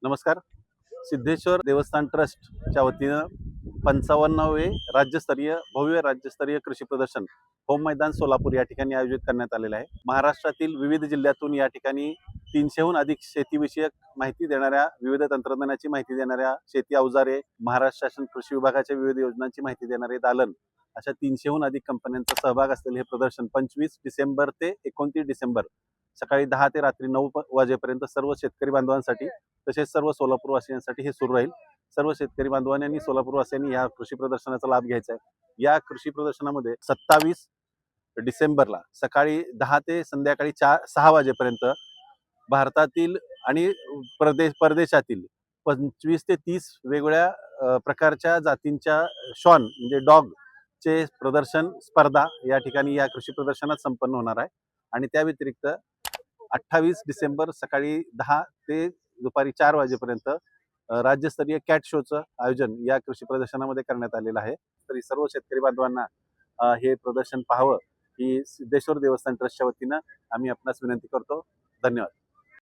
नमस्कार. सिद्धेश्वर देवस्थान ट्रस्टच्या वतीनं 55वे भव्य राज्यस्तरीय कृषी प्रदर्शन होम मैदान सोलापूर या ठिकाणी आयोजित करण्यात आलेलं आहे. महाराष्ट्रातील विविध जिल्ह्यातून या ठिकाणी 300हून अधिक शेतीविषयक माहिती देणाऱ्या, विविध तंत्रज्ञानाची माहिती देणाऱ्या, शेती अवजारे, महाराष्ट्र शासन कृषी विभागाच्या विविध योजनांची माहिती देणारे दालन, अशा 300हून अधिक कंपन्यांचा सहभाग असलेले हे प्रदर्शन 25 डिसेंबर ते 29 डिसेंबर सकाळी 10 ते रात्री 9 वाजेपर्यंत सर्व शेतकरी बांधवांसाठी तसेच सर्व सोलापूरवासियांसाठी हे सुरू राहील. सर्व शेतकरी बांधवांनी आणि सोलापूरवासियांनी या कृषी प्रदर्शनाचा लाभ घ्यायचा आहे. या कृषी प्रदर्शनामध्ये 27 डिसेंबरला सकाळी 10 ते संध्याकाळी 6 वाजेपर्यंत भारतातील आणि परदेशातील 25 ते 30 वेगवेगळ्या प्रकारच्या जातींच्या शॉन म्हणजे डॉग चे प्रदर्शन स्पर्धा या ठिकाणी या कृषी प्रदर्शनात संपन्न होणार आहे. आणि त्या व्यतिरिक्त 28 डिसेंबर सकाळी 10 ते दुपारी 4 वाजेपर्यंत राज्यस्तरीय कॅट शोचं आयोजन या कृषी प्रदर्शनामध्ये करण्यात आलेलं आहे. तरी सर्व शेतकरी बांधवांना हे प्रदर्शन पाहावं ही सिद्धेश्वर देवस्थान ट्रस्टच्या वतीनं आम्ही आपणास विनंती करतो. धन्यवाद.